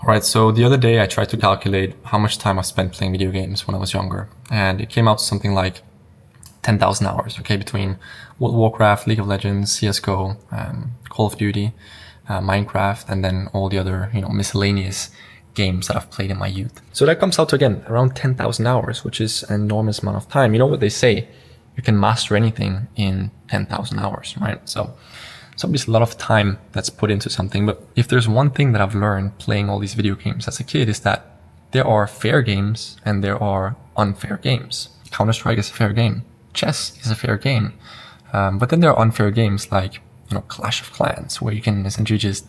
All right, so the other day I tried to calculate how much time I spent playing video games when I was younger, and it came out to something like 10,000 hours, okay, between World of Warcraft, League of Legends, CSGO, Call of Duty, Minecraft, and then all the other, miscellaneous games that I've played in my youth. So that comes out to, again, around 10,000 hours, which is an enormous amount of time. You know what they say? You can master anything in 10,000 hours, right? So it's obviously a lot of time that's put into something. But if there's one thing that I've learned playing all these video games as a kid is that there are fair games and there are unfair games. Counter-Strike is a fair game. Chess is a fair game. But then there are unfair games like, Clash of Clans, where you can essentially just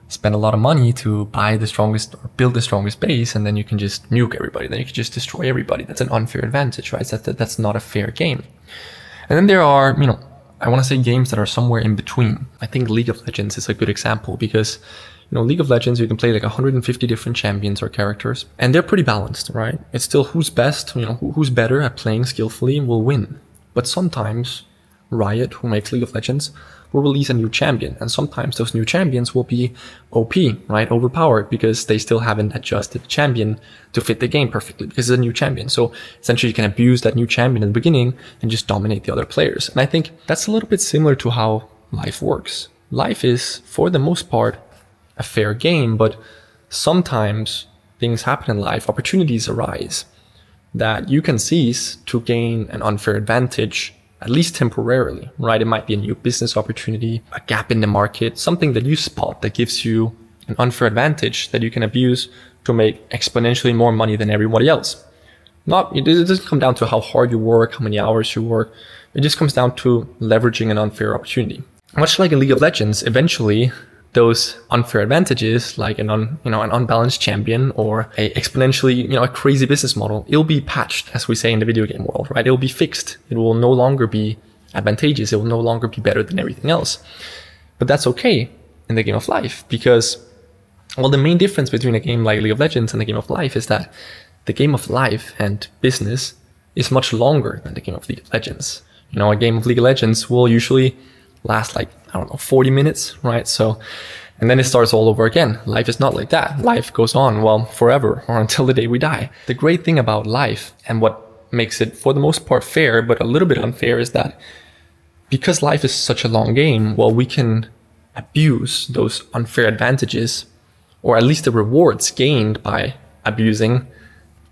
spend a lot of money to buy the strongest or build the strongest base, and then you can just nuke everybody. Then you can just destroy everybody. That's an unfair advantage, right? That's not a fair game. And then there are, I want to say games that are somewhere in between. I think League of Legends is a good example because, League of Legends, you can play like 150 different champions or characters, and they're pretty balanced, right? It's still who's best, who's better at playing skillfully will win. But sometimes Riot, who makes League of Legends, will release a new champion, and sometimes those new champions will be OP, right? Overpowered, because they still haven't adjusted the champion to fit the game perfectly because it's a new champion. So essentially you can abuse that new champion in the beginning and just dominate the other players. And I think that's a little bit similar to how life works. Life is, for the most part, a fair game, but sometimes things happen in life, opportunities arise that you can seize to gain an unfair advantage, at least temporarily, right? It might be a new business opportunity, a gap in the market, something that you spot that gives you an unfair advantage that you can abuse to make exponentially more money than everybody else. It doesn't come down to how hard you work, how many hours you work. It just comes down to leveraging an unfair opportunity. Much like in League of Legends, eventually those unfair advantages, like an unbalanced champion or a exponentially, a crazy business model, it'll be patched, as we say in the video game world, right? It'll be fixed. It will no longer be advantageous. It will no longer be better than everything else. But that's okay in the game of life because, well, the main difference between a game like League of Legends and the game of life is that the game of life and business is much longer than the game of League of Legends. A game of League of Legends will usually last 40 minutes, right? So, and then it starts all over again. Life is not like that. Life goes on, forever or until the day we die. The great thing about life and what makes it, for the most part, fair, but a little bit unfair is that because life is such a long game, we can abuse those unfair advantages, or at least the rewards gained by abusing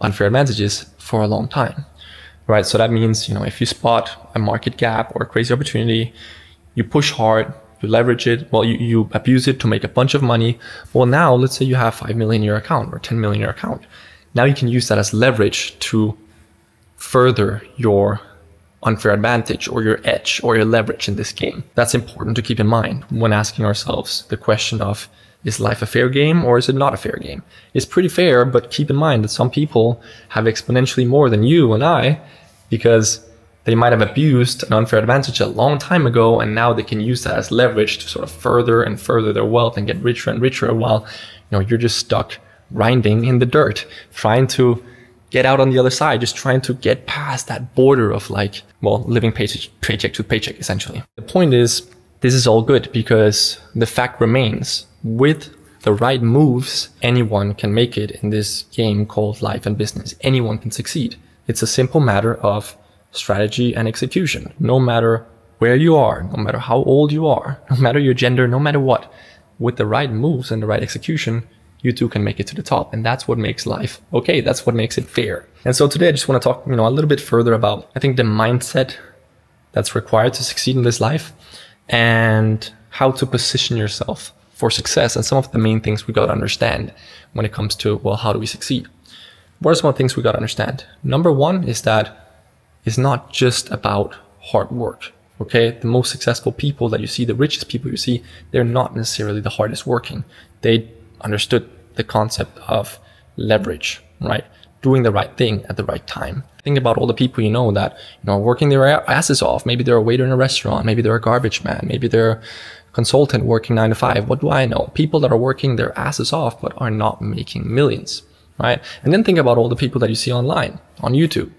unfair advantages for a long time, right? So that means, if you spot a market gap or a crazy opportunity, you push hard, you leverage it, you abuse it to make a bunch of money. Well, now let's say you have 5 million in your account or 10 million in your account. Now you can use that as leverage to further your unfair advantage or your edge or your leverage in this game. That's important to keep in mind when asking ourselves the question of, is life a fair game or is it not a fair game? It's pretty fair, but keep in mind that some people have exponentially more than you and I because they might have abused an unfair advantage a long time ago, and now they can use that as leverage to sort of further and further their wealth and get richer and richer while, you're just stuck grinding in the dirt, trying to get out on the other side, just trying to get past that border of living paycheck to paycheck, essentially. The point is, this is all good because the fact remains, with the right moves, anyone can make it in this game called life and business. Anyone can succeed. It's a simple matter of strategy and execution. No matter where you are, no matter how old you are, no matter your gender, no matter what, with the right moves and the right execution, you too can make it to the top. And that's what makes life okay. That's what makes it fair. And so today I just want to talk, a little bit further about, I think, the mindset that's required to succeed in this life and how to position yourself for success and some of the main things we got to understand when it comes to, how do we succeed? What are some of the things we got to understand? Number one is that it's not just about hard work, okay? The most successful people that you see, the richest people you see, they're not necessarily the hardest working. They understood the concept of leverage, right? Doing the right thing at the right time. Think about all the people that, are working their asses off. Maybe they're a waiter in a restaurant. Maybe they're a garbage man. Maybe they're a consultant working 9 to 5. What do I know? People that are working their asses off but are not making millions, right? And then think about all the people that you see online, on YouTube.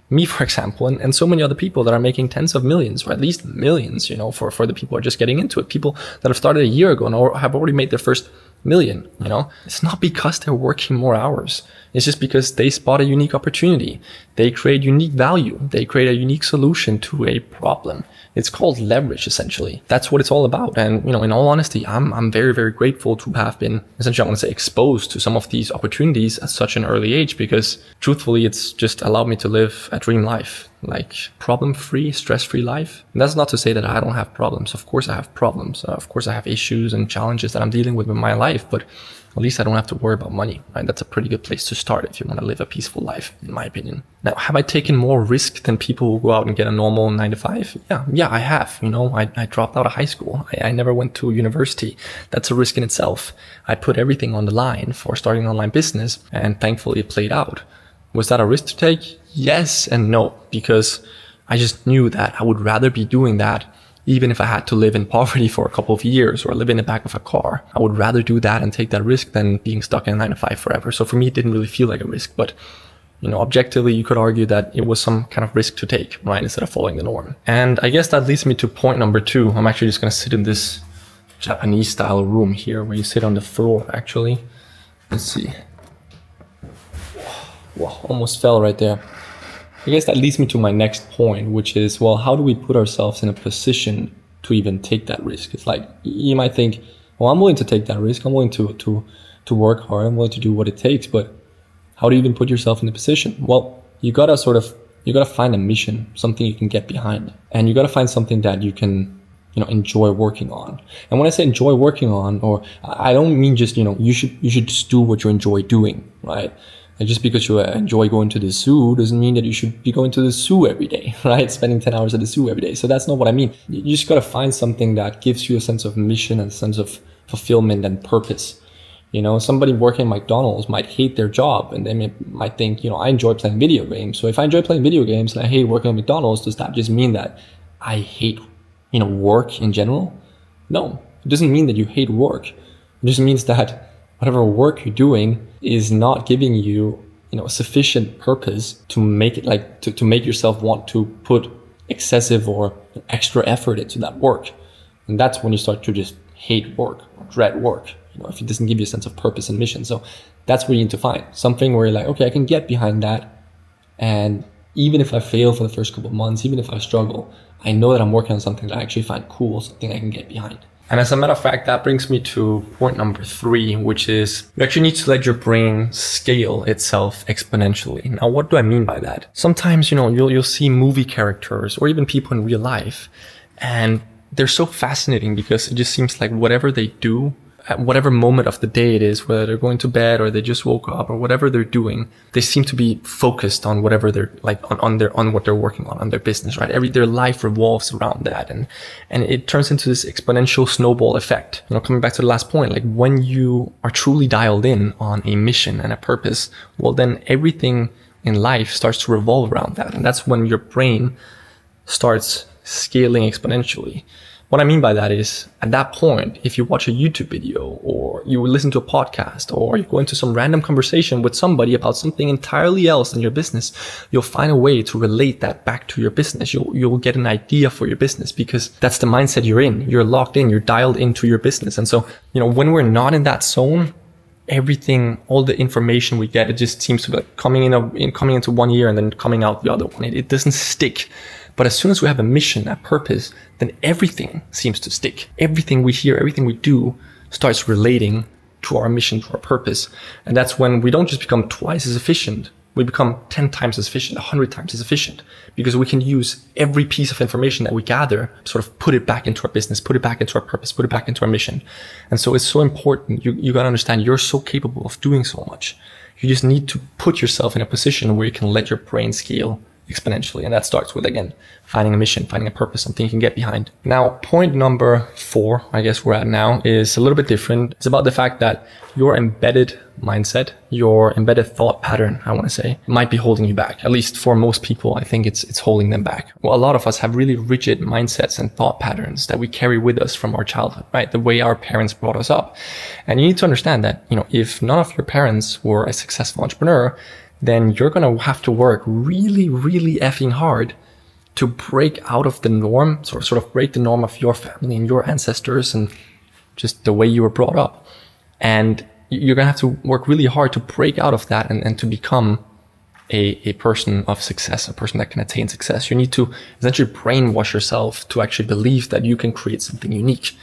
Me, for example, and so many other people that are making tens of millions, or at least millions, for the people who are just getting into it. People that have started a year ago and have already made their first million, you know? It's not because they're working more hours. It's just because they spot a unique opportunity. They create unique value. They create a unique solution to a problem. It's called leverage, essentially. That's what it's all about. And, you know, in all honesty, I'm very, very grateful to have been, essentially, I want to say, exposed to some of these opportunities at such an early age, because truthfully, it's just allowed me to live a dream life, like problem-free, stress-free life. And that's not to say that I don't have problems. Of course I have problems. Of course I have issues and challenges that I'm dealing with in my life, but at least I don't have to worry about money, right? That's a pretty good place to start if you want to live a peaceful life, in my opinion. Now, have I taken more risk than people who go out and get a normal 9 to 5? Yeah, I have. You know, I dropped out of high school. I never went to university. That's a risk in itself. I put everything on the line for starting an online business, and thankfully it played out. Was that a risk to take? Yes and no, because I just knew that I would rather be doing that even if I had to live in poverty for a couple of years or live in the back of a car. I would rather do that and take that risk than being stuck in a 9 to 5 forever. So for me, it didn't really feel like a risk, but you know, objectively, you could argue that it was some kind of risk to take, right? Instead of following the norm. And I guess that leads me to point number 2. I'm actually just going to sit in this Japanese style room here where you sit on the floor, actually. Let's see. Whoa, almost fell right there. I guess that leads me to my next point, which is, well, how do we put ourselves in a position to even take that risk? It's like, you might think, well, I'm willing to take that risk. I'm willing to work hard. I'm willing to do what it takes. But how do you even put yourself in a position? Well, you gotta find a mission, something you can get behind. And you gotta find something that you can, you know, enjoy working on. And when I say enjoy working on, or I don't mean just, you know, you should just do what you enjoy doing, right? And just because you enjoy going to the zoo doesn't mean that you should be going to the zoo every day, right? Spending 10 hours at the zoo every day. So that's not what I mean. You just got to find something that gives you a sense of mission and a sense of fulfillment and purpose. You know, somebody working at McDonald's might hate their job and they might think, you know, I enjoy playing video games. So if I enjoy playing video games and I hate working at McDonald's, does that just mean that I hate, you know, work in general? No, it doesn't mean that you hate work. It just means that whatever work you're doing is not giving you, you know, sufficient purpose to make it like to make yourself want to put excessive or extra effort into that work. And that's when you start to just hate work or dread work, you know, if it doesn't give you a sense of purpose and mission. So that's what you need to find, something where you're like, okay, I can get behind that. And even if I fail for the first couple of months, even if I struggle, I know that I'm working on something that I actually find cool, something I can get behind. And as a matter of fact, that brings me to point number 3, which is you actually need to let your brain scale itself exponentially. Now, what do I mean by that? Sometimes, you know, you'll see movie characters or even people in real life, and they're so fascinating because it just seems like whatever they do, at whatever moment of the day it is, whether they're going to bed or they just woke up or whatever they're doing, they seem to be focused on whatever they're like on what they're working on their business, right? Their life revolves around that. And it turns into this exponential snowball effect. You know, coming back to the last point, like when you are truly dialed in on a mission and a purpose, well, then everything in life starts to revolve around that. And that's when your brain starts scaling exponentially. What I mean by that is, at that point, if you watch a YouTube video or you listen to a podcast or you go into some random conversation with somebody about something entirely else than your business, you'll find a way to relate that back to your business. You'll get an idea for your business because that's the mindset you're in. You're locked in, you're dialed into your business. And so, you know, when we're not in that zone, everything, all the information we get, it just seems to be like coming into one ear and then coming out the other one. It doesn't stick. But as soon as we have a mission, a purpose, then everything seems to stick. Everything we hear, everything we do starts relating to our mission, to our purpose. And that's when we don't just become twice as efficient. We become 10 times as efficient, 100 times as efficient, because we can use every piece of information that we gather, sort of put it back into our business, put it back into our purpose, put it back into our mission. And so it's so important. You got to understand you're so capable of doing so much. You just need to put yourself in a position where you can let your brain scale exponentially. And that starts with, again, finding a mission, finding a purpose, something you can get behind. Now, point number 4, I guess we're at now, is a little bit different. It's about the fact that your embedded mindset, your embedded thought pattern, I want to say, might be holding you back. At least for most people, I think it's holding them back. Well, a lot of us have really rigid mindsets and thought patterns that we carry with us from our childhood, right? The way our parents brought us up. And you need to understand that, you know, if none of your parents were a successful entrepreneur, then you're going to have to work really, really effing hard to break out of the norm, sort of break the norm of your family and your ancestors and just the way you were brought up. And you're going to have to work really hard to break out of that and to become a person of success, a person that can attain success. You need to essentially brainwash yourself to actually believe that you can create something unique.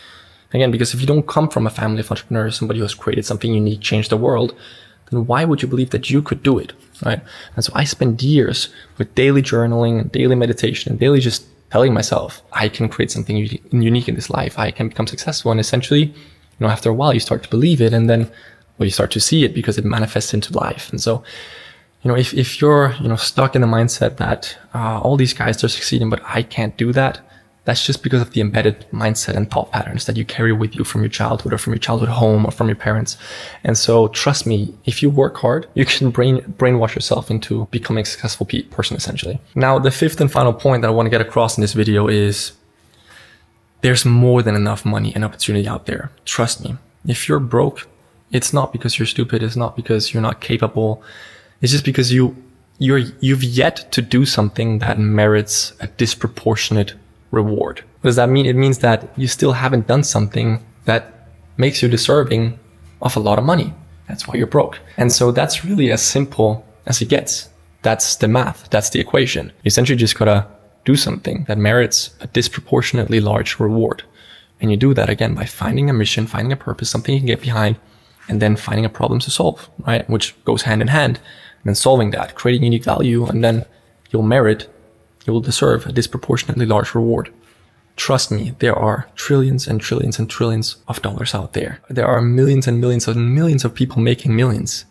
Again, because if you don't come from a family of entrepreneurs, somebody who has created something unique, changed the world, then why would you believe that you could do it, right? And so I spent years with daily journaling and daily meditation and daily just telling myself, I can create something unique in this life. I can become successful. And essentially, after a while, you start to believe it, and then, you start to see it because it manifests into life. And so, if you're, stuck in the mindset that all these guys are succeeding, but I can't do that, that's just because of the embedded mindset and thought patterns that you carry with you from your childhood or from your childhood home or from your parents. And so trust me, if you work hard, you can brainwash yourself into becoming a successful person, essentially. Now, the fifth and final point that I want to get across in this video is there's more than enough money and opportunity out there. Trust me. If you're broke, it's not because you're stupid. It's not because you're not capable. It's just because you've yet to do something that merits a disproportionate reward. What does that mean? It means that you still haven't done something that makes you deserving of a lot of money. That's why you're broke. And so that's really as simple as it gets. That's the math. That's the equation. You essentially just gotta do something that merits a disproportionately large reward. And you do that again by finding a mission, finding a purpose, something you can get behind, and then finding a problem to solve, right? Which goes hand in hand. And then solving that, creating unique value, and then you will deserve a disproportionately large reward. Trust me, there are trillions and trillions and trillions of dollars out there. There are millions and millions of people making millions.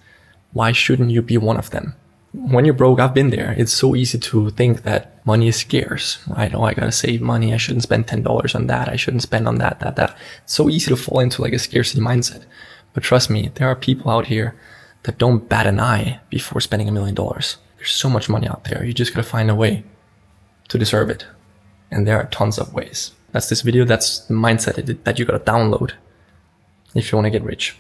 Why shouldn't you be one of them? When you're broke, I've been there. It's so easy to think that money is scarce, right? Oh, I gotta save money. I shouldn't spend $10 on that. I shouldn't spend on that. It's so easy to fall into like a scarcity mindset. But trust me, there are people out here that don't bat an eye before spending $1 million. There's so much money out there. You just gotta find a way to deserve it. And there are tons of ways. That's this video. That's the mindset that you gotta download if you want to get rich.